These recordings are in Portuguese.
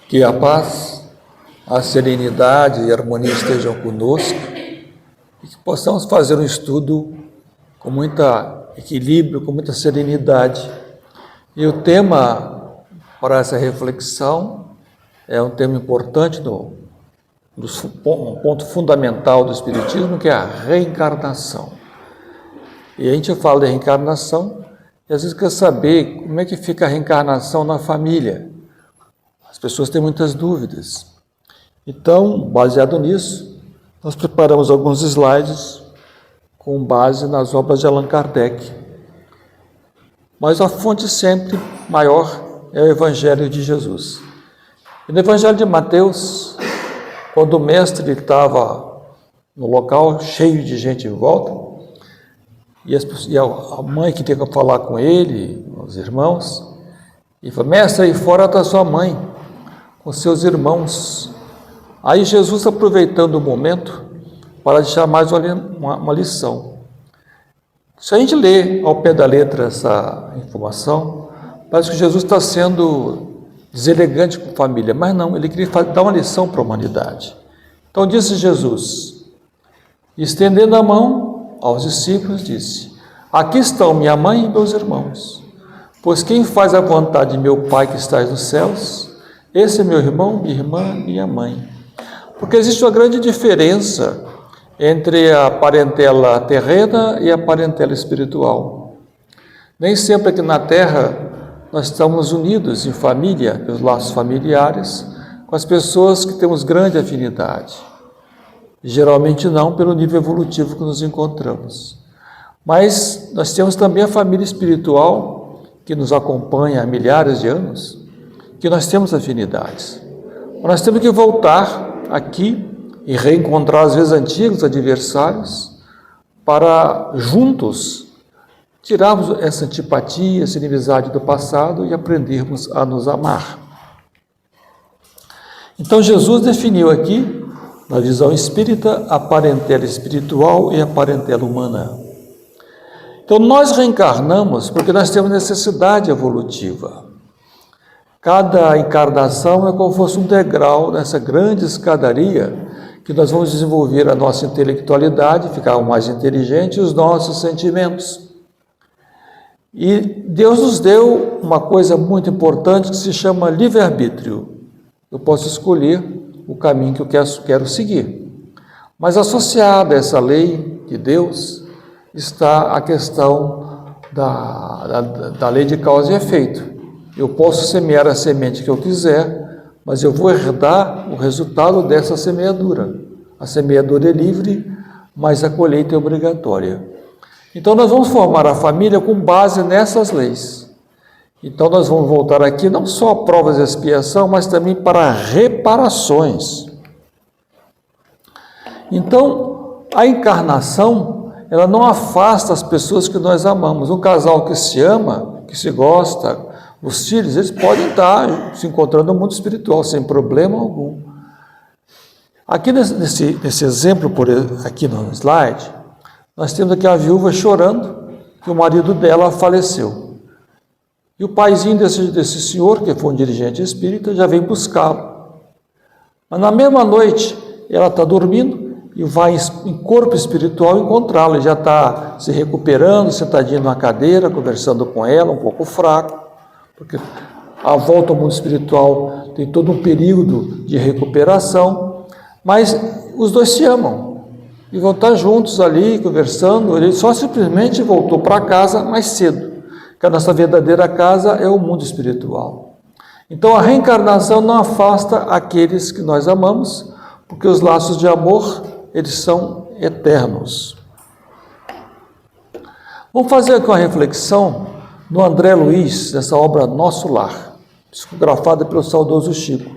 Que a paz, a serenidade e a harmonia estejam conosco e que possamos fazer um estudo com muito equilíbrio, com muita serenidade. E o tema para essa reflexão é um tema importante, um ponto fundamental do Espiritismo, que é a reencarnação. E a gente fala de reencarnação e às vezes quer saber como é que fica a reencarnação na família. As pessoas têm muitas dúvidas. Então, baseado nisso, nós preparamos alguns slides com base nas obras de Allan Kardec. Mas a fonte sempre maior é o Evangelho de Jesus. E no Evangelho de Mateus, quando o mestre estava no local cheio de gente em volta, e a mãe que tinha que falar com ele, os irmãos, e falou: mestre, aí fora está sua mãe, com seus irmãos. Aí Jesus, aproveitando o momento, para deixar mais uma lição. Se a gente lê ao pé da letra essa informação, parece que Jesus está sendo deselegante com a família, mas não, ele queria dar uma lição para a humanidade. Então disse Jesus, estendendo a mão aos discípulos, disse: aqui estão minha mãe e meus irmãos, pois quem faz a vontade de meu Pai que está nos céus, esse é meu irmão, minha irmã, minha mãe. Porque existe uma grande diferença entre a parentela terrena e a parentela espiritual. Nem sempre aqui na Terra nós estamos unidos em família, pelos laços familiares, com as pessoas que temos grande afinidade. Geralmente não pelo nível evolutivo que nos encontramos. Mas nós temos também a família espiritual que nos acompanha há milhares de anos, que nós temos afinidades. Nós temos que voltar aqui e reencontrar, às vezes, antigos adversários para, juntos, tirarmos essa antipatia, essa inimizade do passado e aprendermos a nos amar. Então, Jesus definiu aqui, na visão espírita, a parentela espiritual e a parentela humana. Então, nós reencarnamos porque nós temos necessidade evolutiva. Cada encarnação é como se fosse um degrau nessa grande escadaria que nós vamos desenvolver a nossa intelectualidade, ficar mais inteligente, e os nossos sentimentos. E Deus nos deu uma coisa muito importante que se chama livre-arbítrio. Eu posso escolher o caminho que eu quero seguir. Mas associada a essa lei de Deus está a questão da lei de causa e efeito. Eu posso semear a semente que eu quiser, mas eu vou herdar o resultado dessa semeadura. A semeadura é livre, mas a colheita é obrigatória. Então nós vamos formar a família com base nessas leis. Então nós vamos voltar aqui não só a provas de expiação, mas também para reparações. Então, a encarnação, ela não afasta as pessoas que nós amamos. Um casal que se ama, que se gosta, os filhos, eles podem estar se encontrando no mundo espiritual, sem problema algum. Aqui nesse exemplo, aqui no slide, nós temos aqui a viúva chorando que o marido dela faleceu. E o paizinho desse senhor, que foi um dirigente espírita, já vem buscá-lo. Mas na mesma noite, ela está dormindo e vai em corpo espiritual encontrá-lo. Ele já está se recuperando, sentadinho numa cadeira, conversando com ela, um pouco fraco, porque a volta ao mundo espiritual tem todo um período de recuperação, mas os dois se amam e vão estar juntos ali, conversando. Ele só simplesmente voltou para casa mais cedo, que a nossa verdadeira casa é o mundo espiritual. Então a reencarnação não afasta aqueles que nós amamos, porque os laços de amor, eles são eternos. Vamos fazer aqui uma reflexão no André Luiz, nessa obra Nosso Lar, psicografada pelo saudoso Chico.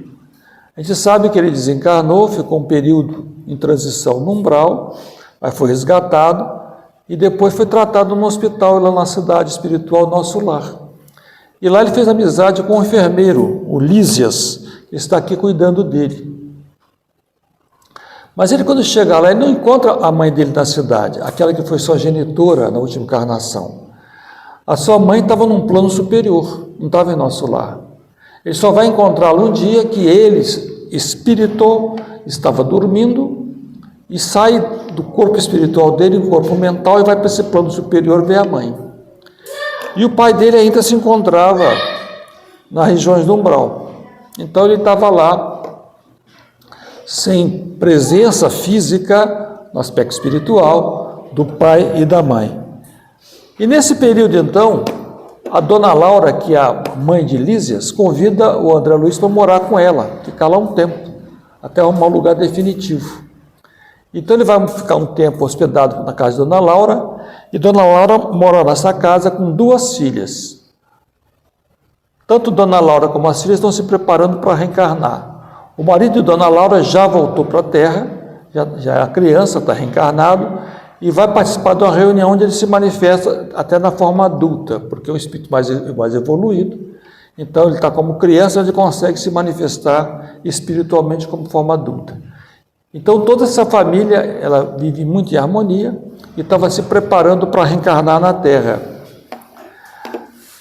A gente sabe que ele desencarnou, ficou um período em transição no umbral, mas foi resgatado e depois foi tratado no hospital lá na cidade espiritual Nosso Lar. E lá ele fez amizade com um enfermeiro, o Lísias, que está aqui cuidando dele. Mas ele, quando chega lá, ele não encontra a mãe dele na cidade, aquela que foi sua genitora na última encarnação. A sua mãe estava num plano superior, não estava em Nosso Lar. Ele só vai encontrá-lo um dia que ele, espírito, estava dormindo e sai do corpo espiritual dele, do corpo mental, e vai para esse plano superior ver a mãe. E o pai dele ainda se encontrava nas regiões do umbral. Então ele estava lá, sem presença física, no aspecto espiritual, do pai e da mãe. E nesse período, então, a dona Laura, que é a mãe de Lísias, convida o André Luiz para morar com ela, ficar lá um tempo, até arrumar um lugar definitivo. Então ele vai ficar um tempo hospedado na casa de dona Laura, e dona Laura mora nessa casa com 2 filhas. Tanto dona Laura como as filhas estão se preparando para reencarnar. O marido de dona Laura já voltou para a Terra, já é criança, está reencarnado, e vai participar de uma reunião onde ele se manifesta até na forma adulta, porque é um espírito mais evoluído. Então ele está como criança, ele consegue se manifestar espiritualmente como forma adulta. Então toda essa família, ela vive muito em harmonia e estava se preparando para reencarnar na Terra.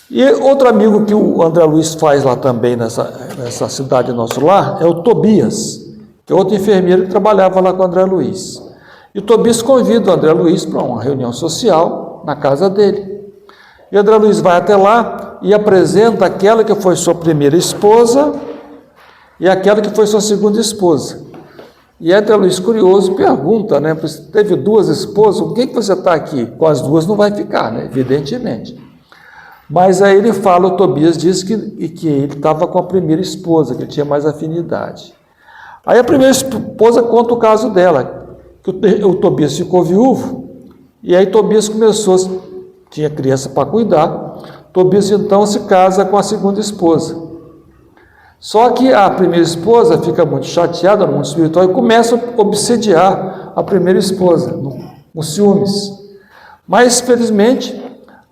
E outro amigo que o André Luiz faz lá também, nessa cidade nosso lar, é o Tobias, que é outro enfermeiro que trabalhava lá com o André Luiz. E o Tobias convida o André Luiz para uma reunião social na casa dele. E o André Luiz vai até lá e apresenta aquela que foi sua primeira esposa e aquela que foi sua segunda esposa. E André Luiz, curioso, pergunta, né? Teve 2 esposas, por que você está aqui? Com as 2 não vai ficar, né? Evidentemente. Mas aí ele fala, o Tobias diz que ele estava com a primeira esposa, que ele tinha mais afinidade. Aí a primeira esposa conta o caso dela, que o Tobias ficou viúvo, e aí Tobias tinha criança para cuidar, Tobias então se casa com a segunda esposa. Só que a primeira esposa fica muito chateada no mundo espiritual e começa a obsediar a primeira esposa, com ciúmes. Mas, felizmente,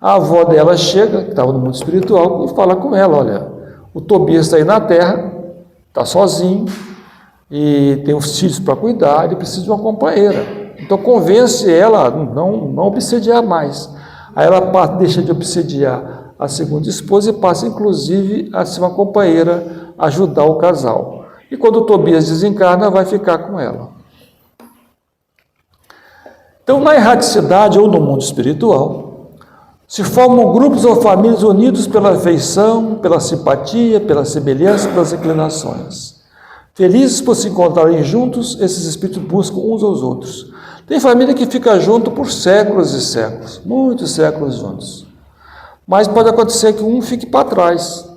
a avó dela chega, que estava no mundo espiritual, e fala com ela, olha, o Tobias está aí na Terra, está sozinho, e tem os filhos para cuidar, ele precisa de uma companheira. Então convence ela a não obsediar mais. Aí ela deixa de obsediar a segunda esposa e passa inclusive a ser uma companheira, ajudar o casal. E quando o Tobias desencarna, vai ficar com ela. Então na erraticidade ou no mundo espiritual, se formam grupos ou famílias unidos pela afeição, pela simpatia, pela semelhança, pelas inclinações. Felizes por se encontrarem juntos, esses espíritos buscam uns aos outros. Tem família que fica junto por séculos e séculos, muitos séculos juntos. Mas pode acontecer que um fique para trás,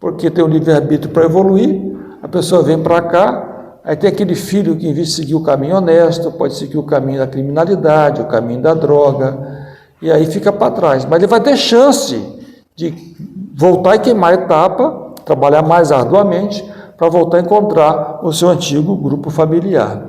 porque tem o livre-arbítrio para evoluir, a pessoa vem para cá, aí tem aquele filho que, em vez de seguir o caminho honesto, pode seguir o caminho da criminalidade, o caminho da droga, e aí fica para trás. Mas ele vai ter chance de voltar e queimar a etapa, trabalhar mais arduamente, para voltar a encontrar o seu antigo grupo familiar.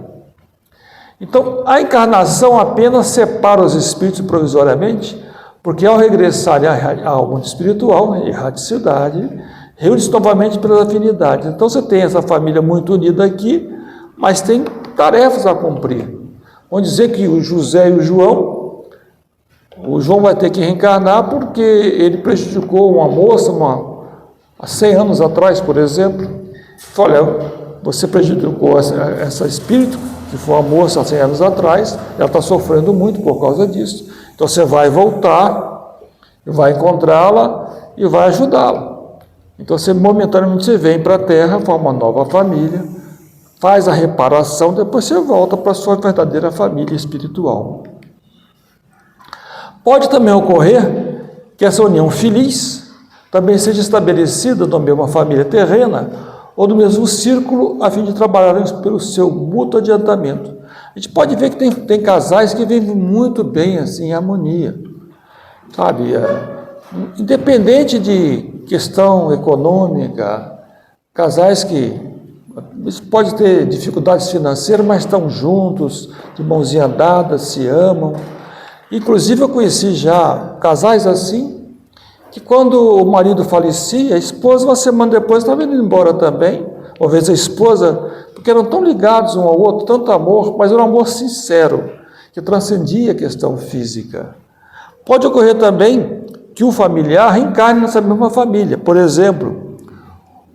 Então, a encarnação apenas separa os espíritos provisoriamente, porque ao regressarem ao mundo espiritual, erraticidade, reúne-se novamente pelas afinidades. Então, você tem essa família muito unida aqui, mas tem tarefas a cumprir. Vamos dizer que o José e o João vai ter que reencarnar porque ele prejudicou uma moça há 100 anos atrás, por exemplo. Olha, você prejudicou essa espírito, que foi uma moça há 100 anos atrás, ela está sofrendo muito por causa disso. Então você vai voltar, vai encontrá-la e vai ajudá-la. Então você momentaneamente vem para a Terra, forma uma nova família, faz a reparação, depois você volta para a sua verdadeira família espiritual. Pode também ocorrer que essa união feliz também seja estabelecida na mesma família terrena, ou no mesmo círculo, a fim de trabalhar pelo seu mútuo adiantamento. A gente pode ver que tem casais que vivem muito bem assim, em harmonia, sabe? Independente de questão econômica, casais que podem ter dificuldades financeiras, mas estão juntos, de mãozinha dada, se amam. Inclusive eu conheci já casais assim, que quando o marido falecia, a esposa, uma semana depois, estava indo embora também. Uma vez a esposa, porque eram tão ligados um ao outro, tanto amor, mas era um amor sincero, que transcendia a questão física. Pode ocorrer também que o familiar reencarne nessa mesma família. Por exemplo,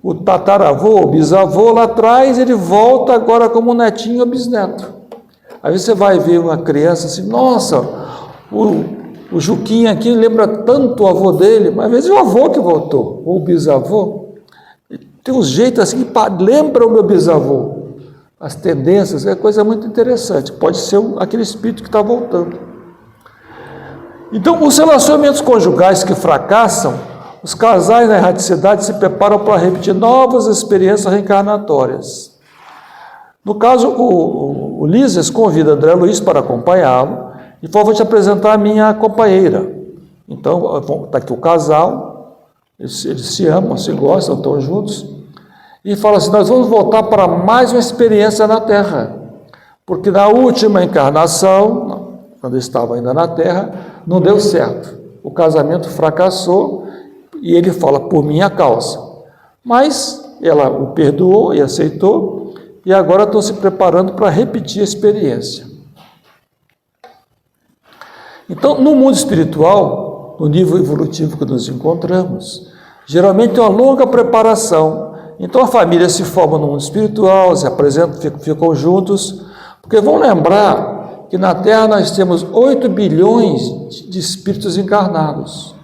o tataravô, o bisavô lá atrás, ele volta agora como netinho ou bisneto. Aí você vai ver uma criança assim, nossa, o Juquinha aqui lembra tanto o avô dele, mas às vezes é o avô que voltou, ou o bisavô. Tem uns jeitos assim que lembra o meu bisavô. As tendências, é coisa muito interessante. Pode ser aquele espírito que está voltando. Então, os relacionamentos conjugais que fracassam, os casais na erraticidade se preparam para repetir novas experiências reencarnatórias. No caso, o Lises convida André Luiz para acompanhá-lo e falou: vou te apresentar a minha companheira. Então, está aqui o casal, eles se amam, se gostam, estão juntos, e fala assim: nós vamos voltar para mais uma experiência na Terra, porque na última encarnação, quando estava ainda na Terra, não deu certo. O casamento fracassou e ele fala, por minha causa. Mas ela o perdoou e aceitou, e agora estão se preparando para repetir a experiência. Então, no mundo espiritual, no nível evolutivo que nos encontramos, geralmente tem uma longa preparação. Então, a família se forma no mundo espiritual, se apresentam, ficam juntos, porque vão lembrar que na Terra nós temos 8 bilhões de espíritos encarnados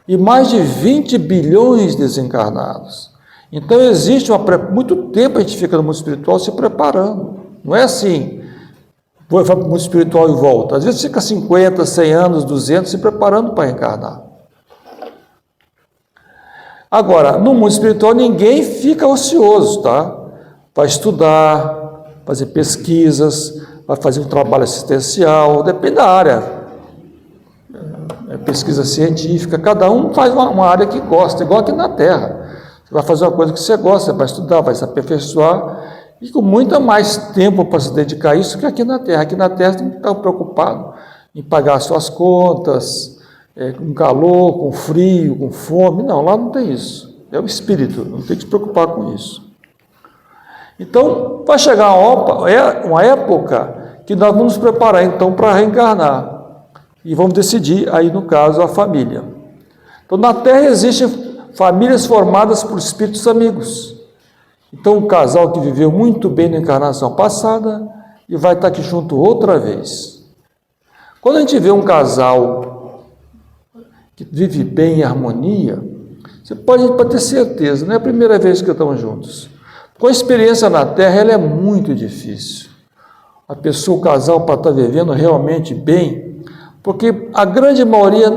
e mais de 20 bilhões desencarnados. Então existe muito tempo a gente fica no mundo espiritual se preparando. Não é assim, vou para o mundo espiritual e volta. Às vezes fica 50, 100 anos, 200 se preparando para reencarnar. Agora, no mundo espiritual ninguém fica ocioso, tá? Vai estudar, fazer pesquisas, vai fazer um trabalho assistencial, depende da área. Pesquisa científica, cada um faz uma área que gosta, igual aqui na Terra. Você vai fazer uma coisa que você gosta, vai estudar, vai se aperfeiçoar, e com muito mais tempo para se dedicar a isso que aqui na Terra. Aqui na Terra você tem que estar preocupado em pagar as suas contas, com calor, com frio, com fome. Não, lá não tem isso. É o espírito, não tem que se preocupar com isso. Então, vai chegar uma época que nós vamos nos preparar, então, para reencarnar. E vamos decidir, aí no caso, a família. Então, na Terra existem famílias formadas por espíritos amigos. Então, um casal que viveu muito bem na encarnação passada e vai estar aqui junto outra vez. Quando a gente vê um casal que vive bem em harmonia, você pode ter certeza, não é a primeira vez que estão juntos. Com a experiência na Terra, ela é muito difícil. A pessoa, o casal, para estar vivendo realmente bem, porque a grande maioria,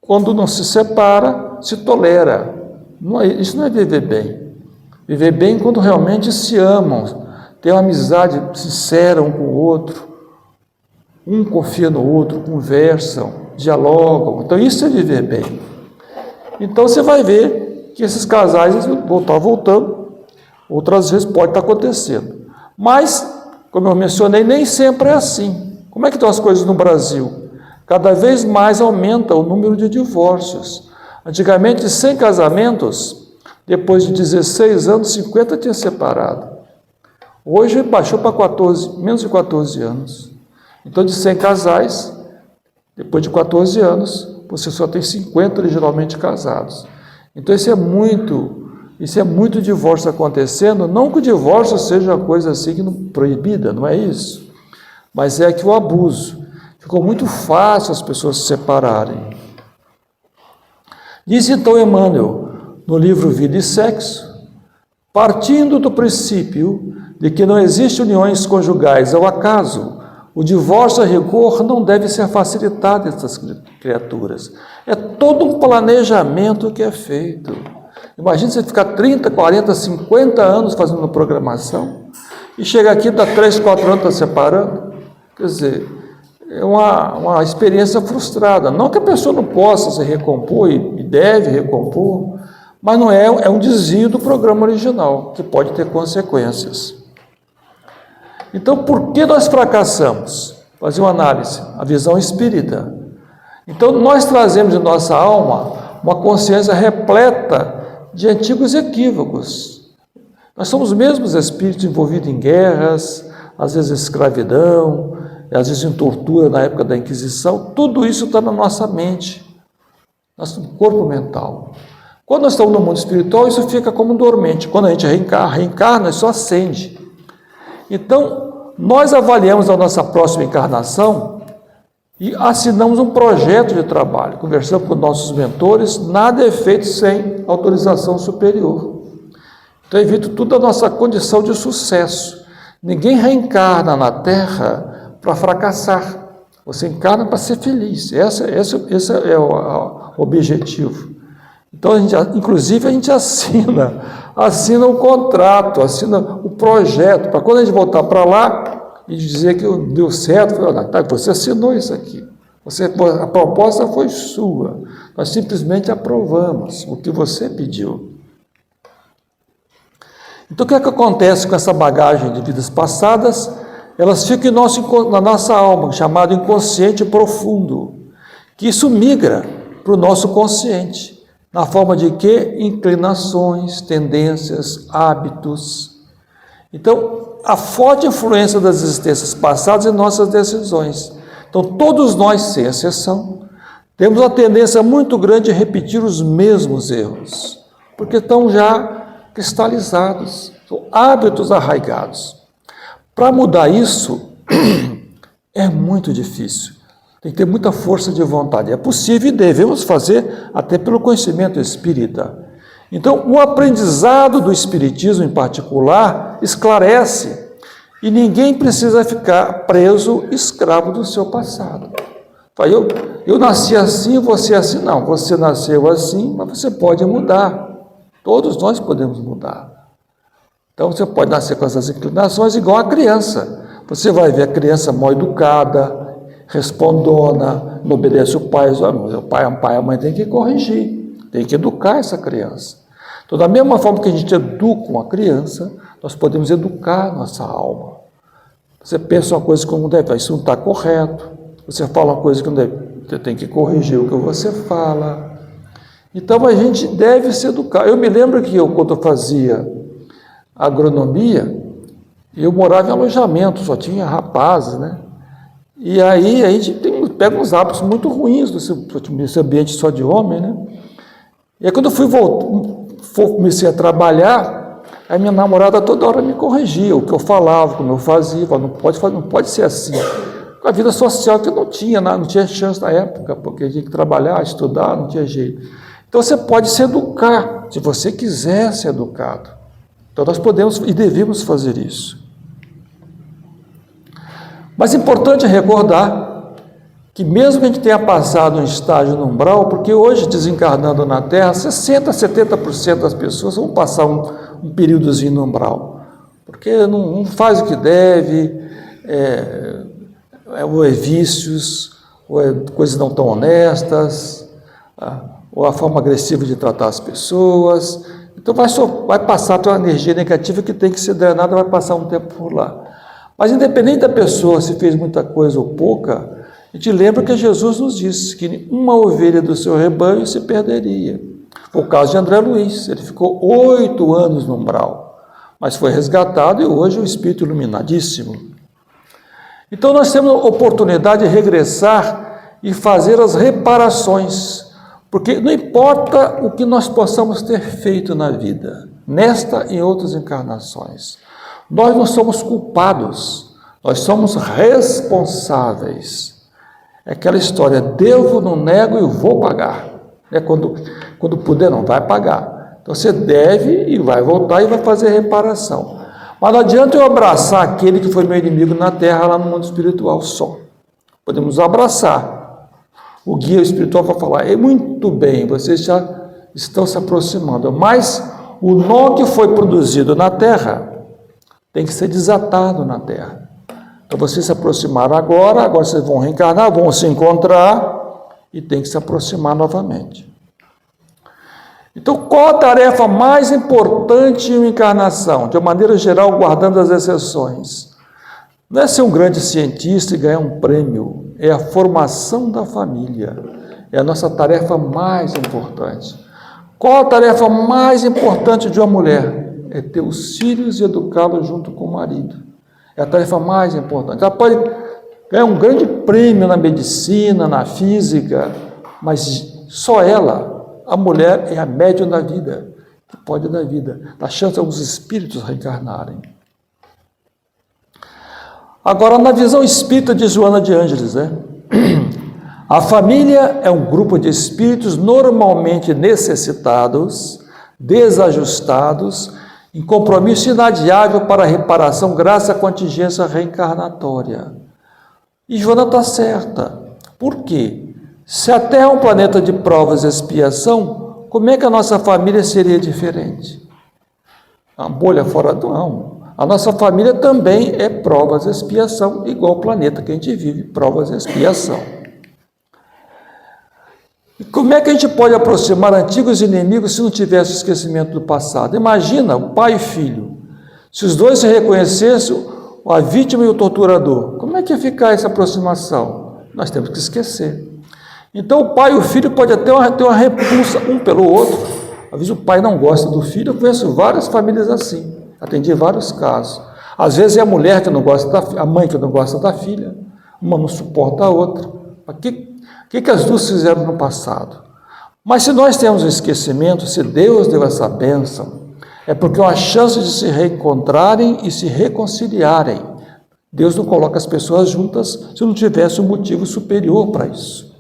quando não se separa, se tolera. Isso não é viver bem. Viver bem quando realmente se amam, tem uma amizade sincera um com o outro, um confia no outro, conversam, dialogam. Então isso é viver bem. Então você vai ver que esses casais vão estar voltando, outras vezes pode estar acontecendo. Mas, como eu mencionei, nem sempre é assim. Como é que estão as coisas no Brasil? Cada vez mais aumenta o número de divórcios. Antigamente, 100 casamentos, depois de 16 anos, 50 tinha separado. Hoje baixou para menos de 14 anos. Então, de 100 casais, depois de 14 anos, você só tem 50 originalmente casados. Então, isso é muito divórcio acontecendo. Não que o divórcio seja uma coisa assim proibida, não é isso. Mas é que o abuso. Ficou muito fácil as pessoas se separarem. Diz então Emmanuel, no livro Vida e Sexo, partindo do princípio de que não existem uniões conjugais ao acaso, o divórcio a rigor não deve ser facilitado a essas criaturas. É todo um planejamento que é feito. Imagina você ficar 30, 40, 50 anos fazendo programação e chega aqui, dá 3, 4 anos, está separando. Quer dizer, é uma experiência frustrada. Não que a pessoa não possa se recompor e deve recompor, mas não é um desvio do programa original, que pode ter consequências. Então, por que nós fracassamos? Fazer uma análise, a visão espírita. Então, nós trazemos em nossa alma uma consciência repleta de antigos equívocos. Nós somos os mesmos espíritos envolvidos em guerras, às vezes escravidão, às vezes em tortura na época da Inquisição. Tudo isso está na nossa mente, nosso corpo mental. Quando nós estamos no mundo espiritual, isso fica como dormente. Quando a gente reencarna, isso acende. Então, nós avaliamos a nossa próxima encarnação e assinamos um projeto de trabalho. Conversamos com nossos mentores, nada é feito sem autorização superior. Então, evito tudo a nossa condição de sucesso. Ninguém reencarna na Terra para fracassar. Você encarna para ser feliz. Esse é o objetivo. Então, inclusive, a gente assina um contrato, assina o projeto, para quando a gente voltar para lá e dizer que deu certo, você assinou isso aqui. A proposta foi sua. Nós simplesmente aprovamos o que você pediu. Então, o que é que acontece com essa bagagem de vidas passadas? Elas ficam na nossa alma, chamado inconsciente profundo, que isso migra para o nosso consciente. Na forma de quê? Inclinações, tendências, hábitos. Então, a forte influência das existências passadas em nossas decisões. Então, todos nós, sem exceção, temos uma tendência muito grande a repetir os mesmos erros, porque estão já cristalizados, são hábitos arraigados. Para mudar isso, é muito difícil. Tem que ter muita força de vontade. É possível e devemos fazer até pelo conhecimento espírita. Então, o aprendizado do espiritismo em particular esclarece e ninguém precisa ficar preso, escravo do seu passado. Eu nasci assim, você assim. Não, você nasceu assim, mas você pode mudar. Todos nós podemos mudar. Então, você pode nascer com essas inclinações igual a criança. Você vai ver a criança mal educada, respondona, não obedece o pai. O pai, a mãe tem que corrigir, tem que educar essa criança. Então, da mesma forma que a gente educa uma criança, nós podemos educar a nossa alma. Você pensa uma coisa que não deve, isso não está correto. Você fala uma coisa que não deve, você tem que corrigir o que você fala. Então, a gente deve se educar. Eu me lembro que quando eu fazia agronomia, eu morava em alojamento, só tinha rapazes, né? E aí a gente pega uns hábitos muito ruins nesse ambiente só de homem, né? E aí quando eu comecei a trabalhar, a minha namorada toda hora me corrigia, o que eu falava, como eu fazia, não pode ser assim. Com a vida social que eu não tinha chance na época, porque tinha que trabalhar, estudar, não tinha jeito. Então você pode se educar, se você quiser ser educado. Então nós podemos e devemos fazer isso. Mas é importante recordar que mesmo que a gente tenha passado um estágio no umbral, porque hoje, desencarnando na Terra, 60% a 70% das pessoas vão passar um períodozinho no umbral, porque não faz o que deve, ou é vícios, ou é coisas não tão honestas, ou a forma agressiva de tratar as pessoas. Então vai passar toda a energia negativa que tem que ser drenada, vai passar um tempo por lá. Mas independente da pessoa se fez muita coisa ou pouca, a gente lembra que Jesus nos disse que uma ovelha do seu rebanho se perderia. Foi o caso de André Luiz, ele ficou 8 anos no umbral, mas foi resgatado e hoje é um espírito iluminadíssimo. Então nós temos a oportunidade de regressar e fazer as reparações, porque não importa o que nós possamos ter feito na vida, nesta e em outras encarnações, nós não somos culpados, nós somos responsáveis. É aquela história, devo, não nego e vou pagar. Quando puder, não vai pagar. Então você deve e vai voltar e vai fazer reparação. Mas não adianta eu abraçar aquele que foi meu inimigo na Terra, lá no mundo espiritual só. Podemos abraçar. O guia espiritual vai falar, muito bem, vocês já estão se aproximando, mas o nó que foi produzido na Terra tem que ser desatado na Terra. Então vocês se aproximaram agora vocês vão reencarnar, vão se encontrar e tem que se aproximar novamente. Então, qual a tarefa mais importante em uma encarnação? De uma maneira geral, guardando as exceções. Não é ser um grande cientista e ganhar um prêmio, é a formação da família. É a nossa tarefa mais importante. Qual a tarefa mais importante de uma mulher? É ter os filhos e educá-los junto com o marido. É a tarefa mais importante. Ela pode ganhar um grande prêmio na medicina, na física, mas só ela, a mulher é a médium da vida, que pode dar vida, dá chance aos espíritos reencarnarem. Agora, na visão espírita de Joana de Ângeles, a família é um grupo de espíritos normalmente necessitados, desajustados, em compromisso inadiável para a reparação graças à contingência reencarnatória. E Joana está certa. Por quê? Se a Terra é um planeta de provas e expiação, como é que a nossa família seria diferente? Uma bolha fora do não. A nossa família também é provas e expiação, igual o planeta que a gente vive, provas e expiação. E como é que a gente pode aproximar antigos inimigos se não tivesse o esquecimento do passado? Imagina o pai e filho. Se os dois se reconhecessem, a vítima e o torturador, como é que ia ficar essa aproximação? Nós temos que esquecer. Então o pai e o filho podem até ter uma repulsa um pelo outro. Às vezes o pai não gosta do filho. Eu conheço várias famílias assim. Atendi vários casos. Às vezes é a mulher que não gosta da filha, a mãe que não gosta da filha, uma não suporta a outra. O que as duas fizeram no passado? Mas se nós temos um esquecimento, se Deus deu essa bênção, é porque é uma chance de se reencontrarem e se reconciliarem. Deus não coloca as pessoas juntas se não tivesse um motivo superior para isso.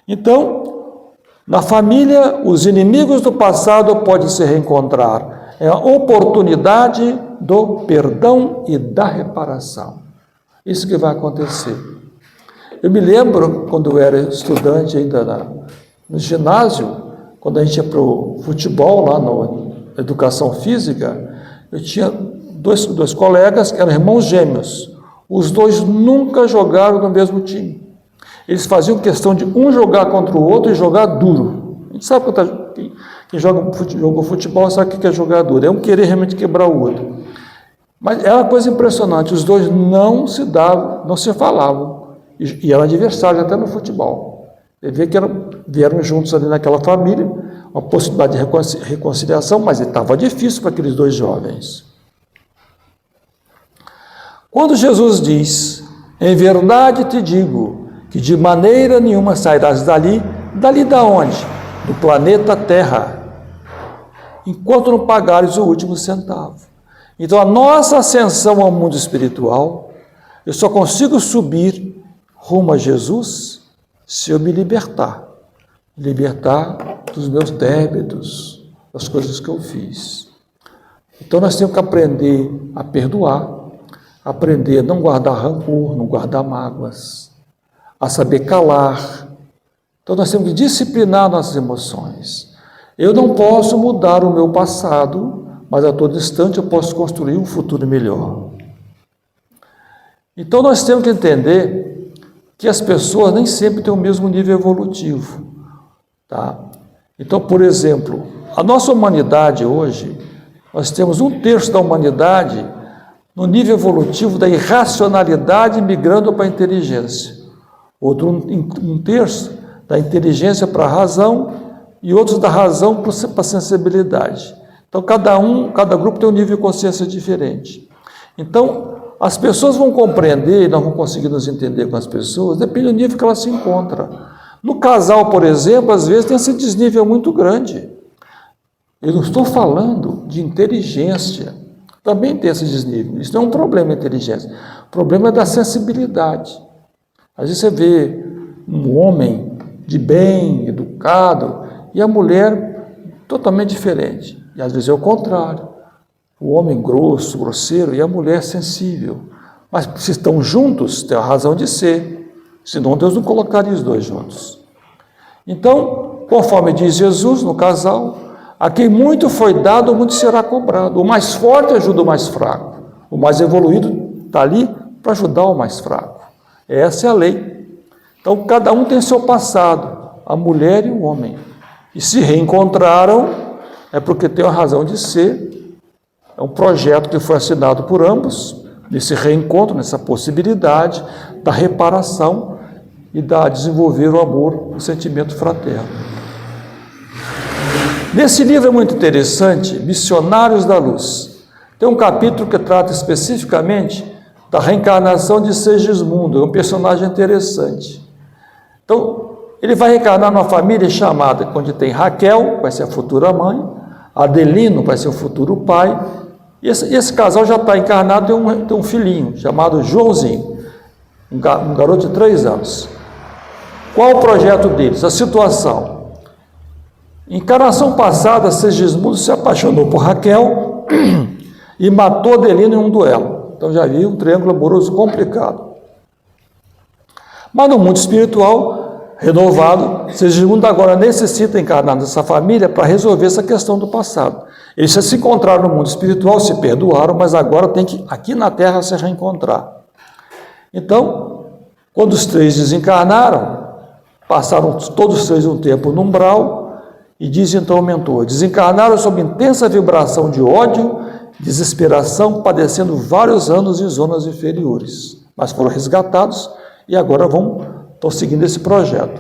Então, na família, os inimigos do passado podem se reencontrar. É a oportunidade do perdão e da reparação. Isso que vai acontecer. Eu me lembro, quando eu era estudante ainda no ginásio, quando a gente ia para o futebol, lá na educação física, eu tinha dois colegas que eram irmãos gêmeos. Os dois nunca jogaram no mesmo time. Eles faziam questão de um jogar contra o outro e jogar duro. A gente sabe quem jogou futebol sabe o que é jogar duro. É um querer realmente quebrar o outro. Mas é uma coisa impressionante. Os dois não se davam, não se falavam. E eram adversários até no futebol. Ele vê que vieram juntos ali naquela família, uma possibilidade de reconciliação, mas estava difícil para aqueles dois jovens. Quando Jesus diz, em verdade te digo, que de maneira nenhuma sairás dali da onde? Do planeta Terra, enquanto não pagares o último centavo. Então a nossa ascensão ao mundo espiritual, eu só consigo subir rumo a Jesus se eu me libertar dos meus débitos, das coisas que eu fiz. Então nós temos que aprender a perdoar, aprender a não guardar rancor, não guardar mágoas, a saber calar. Então nós temos que disciplinar nossas emoções. Eu não posso mudar o meu passado, mas a todo instante eu posso construir um futuro melhor. Então nós temos que entender que as pessoas nem sempre têm o mesmo nível evolutivo. Tá? Então, por exemplo, a nossa humanidade hoje, nós temos 1/3 da humanidade no nível evolutivo da irracionalidade migrando para a inteligência. Outro 1/3 da inteligência para a razão e outros da razão para a sensibilidade. Então, cada grupo tem um nível de consciência diferente. Então, as pessoas vão compreender, e nós vamos conseguir nos entender com as pessoas, depende do nível que elas se encontram. No casal, por exemplo, às vezes tem esse desnível muito grande. Eu não estou falando de inteligência, também tem esse desnível. Isso não é um problema de inteligência, o problema é da sensibilidade. Às vezes você vê um homem de bem, educado, e a mulher totalmente diferente. E às vezes é o contrário. O homem grosso, grosseiro, e a mulher sensível. Mas se estão juntos, tem a razão de ser. Senão Deus não colocaria os dois juntos. Então, conforme diz Jesus no casal, a quem muito foi dado, muito será cobrado. O mais forte ajuda o mais fraco. O mais evoluído está ali para ajudar o mais fraco. Essa é a lei. Então, cada um tem seu passado, a mulher e o homem. E se reencontraram, é porque tem a razão de ser. É um projeto que foi assinado por ambos, nesse reencontro, nessa possibilidade da reparação e da desenvolver o amor, o sentimento fraterno. Nesse livro é muito interessante, Missionários da Luz. Tem um capítulo que trata especificamente da reencarnação de Segismundo, é um personagem interessante. Então, ele vai reencarnar numa família chamada, onde tem Raquel, vai ser a futura mãe, Adelino vai ser o futuro pai, e esse casal já está encarnado, tem um filhinho chamado Joãozinho, um garoto de 3 anos. Qual o projeto deles? A situação. Encarnação passada, Segismundo se apaixonou por Raquel e matou Adelino em um duelo. Então já viu um triângulo amoroso complicado. Mas no mundo espiritual, renovado, Segismundo agora necessita encarnar nessa família para resolver essa questão do passado. Eles já se encontraram no mundo espiritual, se perdoaram, mas agora tem que, aqui na Terra, se reencontrar. Então, quando os 3 desencarnaram, passaram todos os 3 um tempo no umbral, e diz então o mentor, desencarnaram sob intensa vibração de ódio, desesperação, padecendo vários anos em zonas inferiores, mas foram resgatados e agora estão seguindo esse projeto.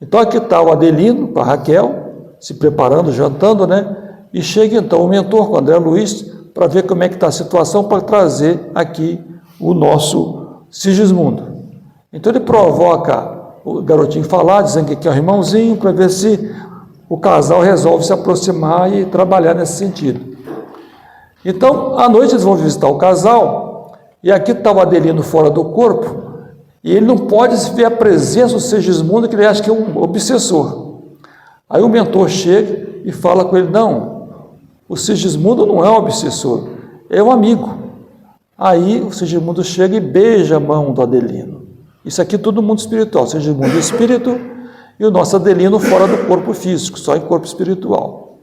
Então aqui está o Adelino com a Raquel, se preparando, jantando, né? E chega então o mentor com o André Luiz para ver como é que está a situação, para trazer aqui o nosso Sigismundo. Então ele provoca o garotinho falar, dizendo que é o irmãozinho, para ver se o casal resolve se aproximar e trabalhar nesse sentido. Então, à noite eles vão visitar o casal, e aqui está o Adelino fora do corpo, e ele não pode ver a presença do Segismundo, que ele acha que é um obsessor. Aí o mentor chega e fala com ele, não, o Segismundo não é um obsessor, é um amigo. Aí o Segismundo chega e beija a mão do Adelino. Isso aqui é todo mundo espiritual, Segismundo é espírito, e o nosso Adelino fora do corpo físico, só em corpo espiritual.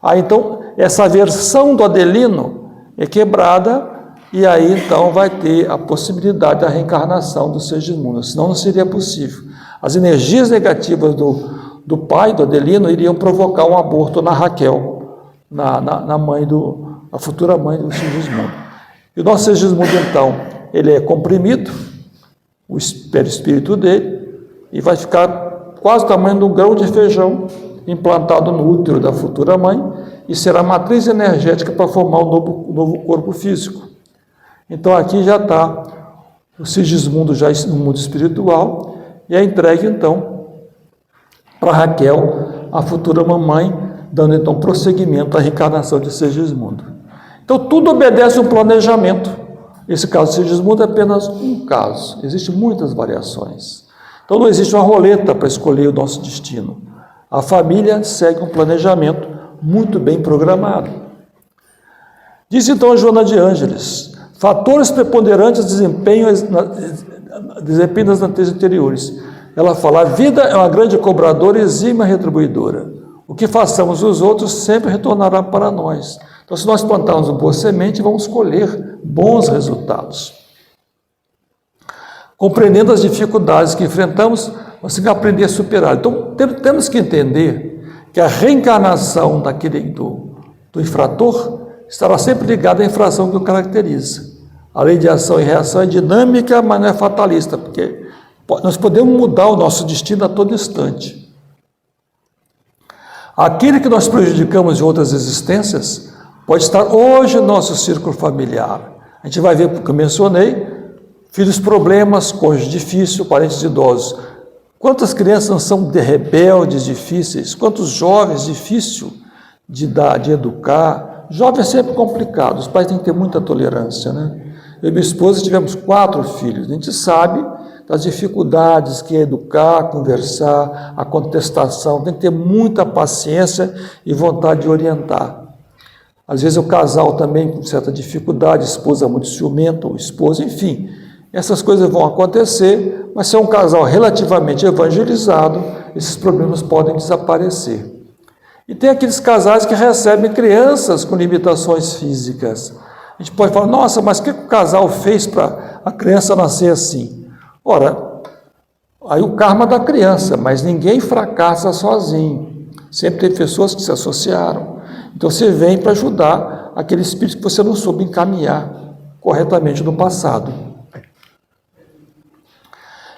Aí então, essa versão do Adelino é quebrada, e aí então vai ter a possibilidade da reencarnação do Segismundo, senão não seria possível. As energias negativas do pai, do Adelino, iriam provocar um aborto na Raquel, na mãe a futura mãe do Segismundo. E o nosso Segismundo então, ele é comprimido, o perispírito dele, e vai ficar quase o tamanho de um grão de feijão implantado no útero da futura mãe e será a matriz energética para formar um novo corpo físico. Então aqui já está o Sigismundo já no mundo espiritual e é entregue então para Raquel, a futura mamãe, dando então prosseguimento à reencarnação de Sigismundo. Então tudo obedece a um planejamento. Esse caso de Sigismundo é apenas um caso, existem muitas variações. Então não existe uma roleta para escolher o nosso destino. A família segue um planejamento muito bem programado. Diz então a Joana de Ângeles, fatores preponderantes desempenho das naturezas anteriores. Ela fala, a vida é uma grande cobradora e exímia retribuidora. O que façamos os outros sempre retornará para nós. Então se nós plantarmos uma boa semente, vamos colher bons resultados. Compreendendo as dificuldades que enfrentamos, nós temos que aprender a superar. Então, temos que entender que a reencarnação do infrator estará sempre ligada à infração que o caracteriza. A lei de ação e reação é dinâmica, mas não é fatalista, porque nós podemos mudar o nosso destino a todo instante. Aquele que nós prejudicamos em outras existências pode estar hoje no nosso círculo familiar. A gente vai ver, porque eu mencionei, filhos problemas, cônjuge difícil, parentes idosos. Quantas crianças não são rebeldes, difíceis? Quantos jovens difícil de educar? Jovem é sempre complicado, os pais têm que ter muita tolerância, né? Eu e minha esposa tivemos 4 filhos, a gente sabe das dificuldades que é educar, conversar, a contestação, tem que ter muita paciência e vontade de orientar. Às vezes o casal também com certa dificuldade, a esposa muito ciumenta, o esposo, enfim. Essas coisas vão acontecer, mas se é um casal relativamente evangelizado, esses problemas podem desaparecer. E tem aqueles casais que recebem crianças com limitações físicas. A gente pode falar, nossa, mas o que o casal fez para a criança nascer assim? Ora, aí o karma da criança, mas ninguém fracassa sozinho. Sempre tem pessoas que se associaram. Então você vem para ajudar aquele espírito que você não soube encaminhar corretamente no passado.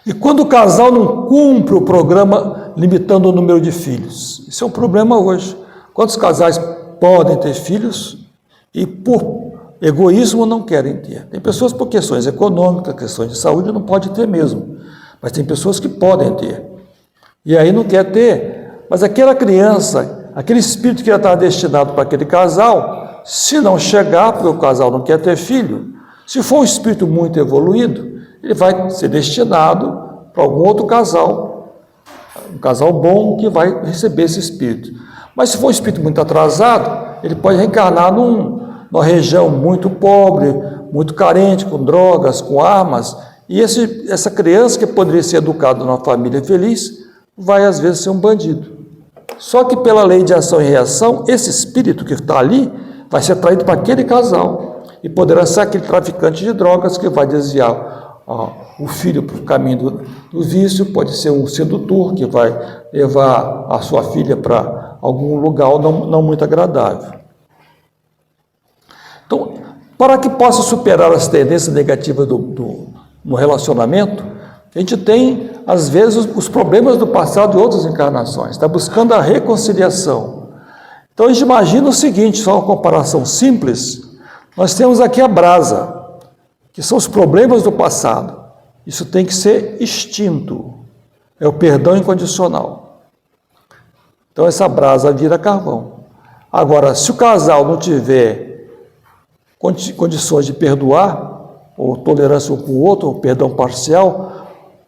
E quando o casal não cumpre o programa limitando o número de filhos? Isso é um problema hoje. Quantos casais podem ter filhos e por egoísmo não querem ter? Tem pessoas por questões econômicas, questões de saúde, não pode ter mesmo. Mas tem pessoas que podem ter. E aí não quer ter, mas aquela criança, aquele espírito que já está destinado para aquele casal, se não chegar, porque o casal não quer ter filho, se for um espírito muito evoluído, ele vai ser destinado para algum outro casal, um casal bom que vai receber esse espírito. Mas se for um espírito muito atrasado, ele pode reencarnar numa região muito pobre, muito carente, com drogas, com armas, e essa criança que poderia ser educada numa família feliz, vai às vezes ser um bandido. Só que pela lei de ação e reação, esse espírito que está ali vai ser atraído para aquele casal e poderá ser aquele traficante de drogas que vai desviar o filho para o caminho do vício, pode ser um sedutor que vai levar a sua filha para algum lugar não muito agradável. Então, para que possa superar as tendências negativas no relacionamento, a gente tem, às vezes, os problemas do passado e outras encarnações, está buscando a reconciliação. Então, a gente imagina o seguinte, só uma comparação simples, nós temos aqui a brasa, que são os problemas do passado. Isso tem que ser extinto, é o perdão incondicional. Então, essa brasa vira carvão. Agora, se o casal não tiver condições de perdoar, ou tolerância um com o outro, ou perdão parcial,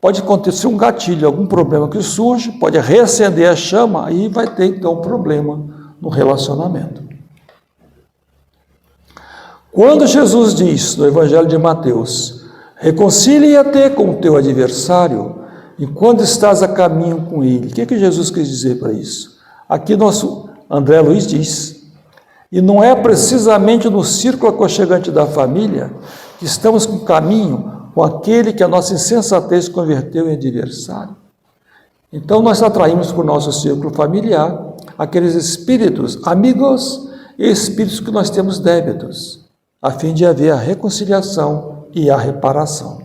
pode acontecer um gatilho, algum problema que surge, pode reacender a chama, aí vai ter então um problema no relacionamento. Quando Jesus diz no Evangelho de Mateus, reconcilia-te com o teu adversário enquanto estás a caminho com ele, o que Jesus quis dizer para isso? Aqui nosso André Luiz diz, e não é precisamente no círculo aconchegante da família que estamos com caminho com aquele que a nossa insensatez converteu em adversário. Então nós atraímos para o nosso círculo familiar aqueles espíritos amigos e espíritos que nós temos débitos, a fim de haver a reconciliação e a reparação.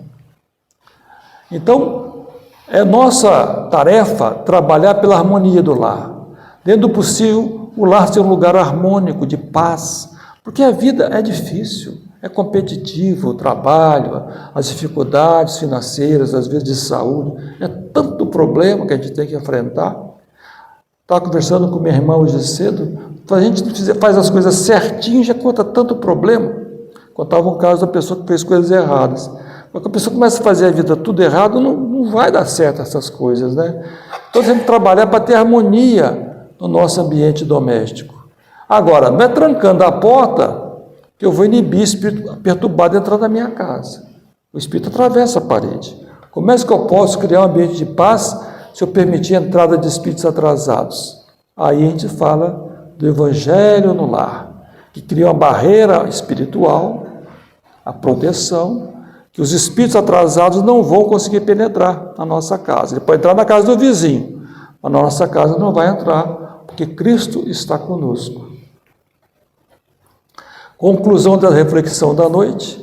Então, é nossa tarefa trabalhar pela harmonia do lar. Dentro do possível, o lar ser um lugar harmônico, de paz, porque a vida é difícil. É competitivo o trabalho, as dificuldades financeiras, às vezes de saúde, é tanto problema que a gente tem que enfrentar. Estava conversando com minha irmã hoje cedo, a gente faz as coisas certinho, já conta tanto problema. Contava um caso da pessoa que fez coisas erradas. Quando a pessoa começa a fazer a vida tudo errado, não vai dar certo essas coisas, né? Então temos que trabalhar para ter harmonia no nosso ambiente doméstico. Agora, não é trancando a porta que eu vou inibir espírito perturbado entrar na minha casa. O espírito atravessa a parede. Como é que eu posso criar um ambiente de paz se eu permitir a entrada de espíritos atrasados? Aí a gente fala do Evangelho no lar, que cria uma barreira espiritual, a proteção, que os espíritos atrasados não vão conseguir penetrar na nossa casa. Ele pode entrar na casa do vizinho, mas na nossa casa não vai entrar, porque Cristo está conosco. Conclusão da reflexão da noite,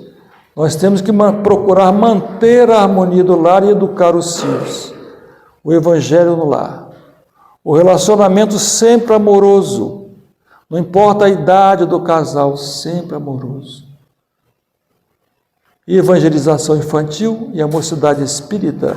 nós temos que procurar manter a harmonia do lar e educar os filhos. O Evangelho no lar. O relacionamento sempre amoroso. Não importa a idade do casal, sempre amoroso. E evangelização infantil e a mocidade espírita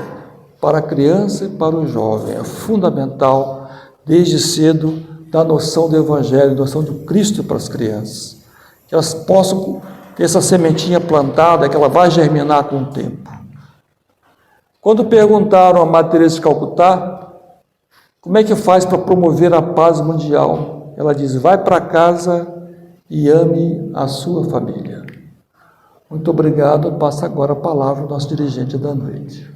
para a criança e para o jovem. É fundamental, desde cedo, dar noção do Evangelho, noção do Cristo para as crianças. Que elas possam ter essa sementinha plantada, que ela vai germinar com o tempo. Quando perguntaram a Madre Teresa de Calcutá, como é que faz para promover a paz mundial? Ela diz, vai para casa e ame a sua família. Muito obrigado, passa agora a palavra ao nosso dirigente da noite.